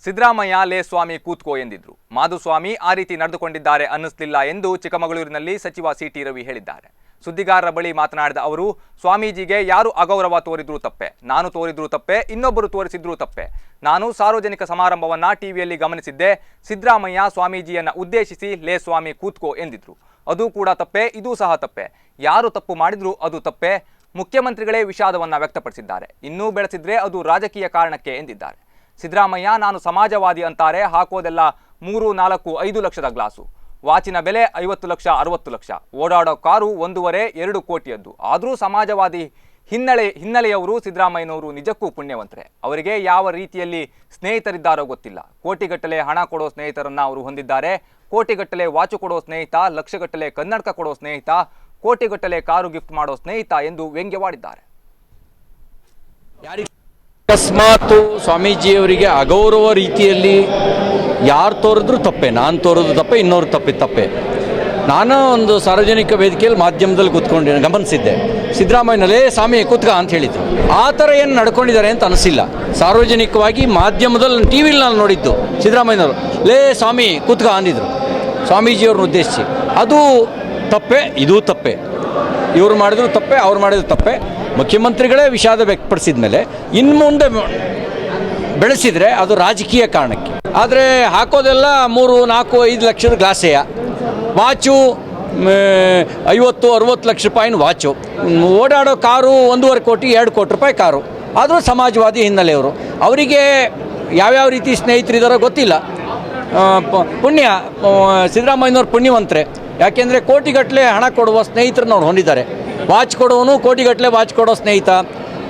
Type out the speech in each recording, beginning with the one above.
ಸಿದ್ದರಾಮಯ್ಯ ಲೇ ಸ್ವಾಮಿ ಕೂತ್ಕೋ ಎಂದಿದ್ರು. ಮಾಧುಸ್ವಾಮಿ ಆ ರೀತಿ ನಡೆದುಕೊಂಡಿದ್ದಾರೆ ಅನ್ನಿಸಲಿಲ್ಲ ಎಂದು ಚಿಕ್ಕಮಗಳೂರಿನಲ್ಲಿ ಸಚಿವ ಸಿಟಿ ರವಿ ಹೇಳಿದ್ದಾರೆ. ಸುದ್ದಿಗಾರರ ಬಳಿ ಮಾತನಾಡಿದ ಅವರು, ಸ್ವಾಮೀಜಿಗೆ ಯಾರು ಅಗೌರವ ತೋರಿದ್ರೂ ತಪ್ಪೆ, ನಾನು ತೋರಿದ್ರೂ ತಪ್ಪೆ, ಇನ್ನೊಬ್ಬರು ತೋರಿಸಿದ್ರೂ ತಪ್ಪೆ. ನಾನು ಸಾರ್ವಜನಿಕ ಸಮಾರಂಭವನ್ನ ಟಿವಿಯಲ್ಲಿ ಗಮನಿಸಿದ್ದೆ. ಸಿದ್ದರಾಮಯ್ಯ ಸ್ವಾಮೀಜಿಯನ್ನ ಉದ್ದೇಶಿಸಿ ಲೇ ಸ್ವಾಮಿ ಕೂತ್ಕೋ ಎಂದಿದ್ರು. ಅದು ಕೂಡ ತಪ್ಪೆ, ಇದೂ ಸಹ ತಪ್ಪೆ. ಯಾರು ತಪ್ಪು ಮಾಡಿದ್ರು ಅದು ತಪ್ಪೆ. ಮುಖ್ಯಮಂತ್ರಿಗಳೇ ವಿಷಾದವನ್ನ ವ್ಯಕ್ತಪಡಿಸಿದ್ದಾರೆ. ಇನ್ನೂ ಬೆಳೆಸಿದ್ರೆ ಅದು ರಾಜಕೀಯ ಕಾರಣಕ್ಕೆ ಎಂದಿದ್ದಾರೆ. ಸಿದ್ದರಾಮಯ್ಯ ನಾನು ಸಮಾಜವಾದಿ ಅಂತಾರೆ, ಹಾಕೋದೆಲ್ಲ 3, 4, 5 ಲಕ್ಷದ ಗ್ಲಾಸು. ವಾಚಿನ ಬೆಲೆ 50 ಲಕ್ಷ 60 ಲಕ್ಷ. ಓಡಾಡೋ ಕಾರು 1.5, 2 ಕೋಟಿಯದ್ದು. ಆದರೂ ಸಮಾಜವಾದಿ ಹಿನ್ನೆಲೆಯವರು ಸಿದ್ದರಾಮಯ್ಯನವರು ನಿಜಕ್ಕೂ ಪುಣ್ಯವಂತರೆ. ಅವರಿಗೆ ಯಾವ ರೀತಿಯಲ್ಲಿ ಸ್ನೇಹಿತರಿದ್ದಾರೋ ಗೊತ್ತಿಲ್ಲ. ಕೋಟಿಗಟ್ಟಲೆ ಹಣ ಕೊಡೋ ಸ್ನೇಹಿತರನ್ನ ಅವರು ಹೊಂದಿದ್ದಾರೆ. ಕೋಟಿಗಟ್ಟಲೆ ವಾಚು ಕೊಡೋ ಸ್ನೇಹಿತ, ಲಕ್ಷಗಟ್ಟಲೆ ಕನ್ನಡಕ ಕೊಡೋ ಸ್ನೇಹಿತ, ಕೋಟಿಗಟ್ಟಲೆ ಕಾರು ಗಿಫ್ಟ್ ಮಾಡೋ ಸ್ನೇಹಿತ ಎಂದು ವ್ಯಂಗ್ಯವಾಡಿದ್ದಾರೆ. ಅಕಸ್ಮಾತ್ ಸ್ವಾಮೀಜಿಯವರಿಗೆ ಅಗೌರವ ರೀತಿಯಲ್ಲಿ ಯಾರು ತೋರಿದ್ರು ತಪ್ಪೆ, ನಾನು ತೋರೋದು ತಪ್ಪೆ, ಇನ್ನೊರು ತಪ್ಪೆ. ನಾನು ಒಂದು ಸಾರ್ವಜನಿಕ ವೇದಿಕೆಯಲ್ಲಿ ಮಾಧ್ಯಮದಲ್ಲಿ ಕೂತ್ಕೊಂಡು ಗಮನಿಸಿದ್ದೆ. ಸಿದ್ದರಾಮಯ್ಯನಲ್ಲೇ ಸ್ವಾಮಿ ಕೂತ್ಕ ಅಂತ ಹೇಳಿದ್ರು. ಆ ಥರ ಏನು ನಡ್ಕೊಂಡಿದ್ದಾರೆ ಅಂತ ಅನಿಸಿಲ್ಲ. ಸಾರ್ವಜನಿಕವಾಗಿ ಮಾಧ್ಯಮದಲ್ಲಿ ಟಿ ವಿಲಿ ನಾನು ನೋಡಿದ್ದು ಸಿದ್ದರಾಮಯ್ಯನವರು ಲೇ ಸ್ವಾಮಿ ಕೂತ್ಕ ಅಂದಿದ್ರು ಸ್ವಾಮೀಜಿಯವ್ರನ್ನ ಉದ್ದೇಶಿಸಿ. ಅದು ತಪ್ಪೆ, ಇದೂ ತಪ್ಪೆ. ಇವರು ಮಾಡಿದ್ರು ತಪ್ಪೆ, ಅವ್ರು ಮಾಡಿದ್ರು ತಪ್ಪೆ. ಮುಖ್ಯಮಂತ್ರಿಗಳೇ ವಿಷಾದ ವ್ಯಕ್ತಪಡಿಸಿದ ಮೇಲೆ ಇನ್ನು ಮುಂದೆ ಬೆಳೆಸಿದರೆ ಅದು ರಾಜಕೀಯ ಕಾರಣಕ್ಕೆ. ಆದರೆ ಹಾಕೋದೆಲ್ಲ 3, 4, 5 ಲಕ್ಷದ ಗ್ಲಾಸೆಯ ವಾಚು, 50, 60 ಲಕ್ಷ ರೂಪಾಯಿನ ವಾಚು. ಓಡಾಡೋ ಕಾರು 1.5 ಕೋಟಿ 2 ಕೋಟಿ ರೂಪಾಯಿ ಕಾರು. ಆದರೂ ಸಮಾಜವಾದಿ ಹಿನ್ನೆಲೆಯವರು. ಅವರಿಗೆ ಯಾವ್ಯಾವ ರೀತಿ ಸ್ನೇಹಿತರಿದ್ದಾರೋ ಗೊತ್ತಿಲ್ಲ. ಪುಣ್ಯ ಸಿದ್ದರಾಮಯ್ಯನವ್ರು ಪುಣ್ಯವಂತರೆ. ಯಾಕೆಂದರೆ ಕೋಟಿಗಟ್ಟಲೆ ಹಣ ಕೊಡುವ ಸ್ನೇಹಿತರನ್ನ ಅವ್ರು ಹೊಂದಿದ್ದಾರೆ. ವಾಚ್ ಕೊಡೋನು ಕೋಟಿಗಟ್ಟಲೆ ವಾಚ್ ಕೊಡೋ ಸ್ನೇಹಿತ,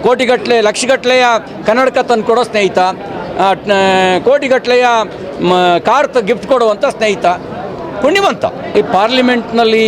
ಕೋಟಿಗಟ್ಟಲೆ ಲಕ್ಷಗಟ್ಟಲೆಯ ಕನ್ನಡಕ ತಂದು ಕೊಡೋ ಸ್ನೇಹಿತ, ಕೋಟಿಗಟ್ಟಲೆಯ ಕಾರ್ ಗಿಫ್ಟ್ ಕೊಡುವಂಥ ಸ್ನೇಹಿತ, ಪುಣ್ಯವಂತ. ಈ ಪಾರ್ಲಿಮೆಂಟ್ನಲ್ಲಿ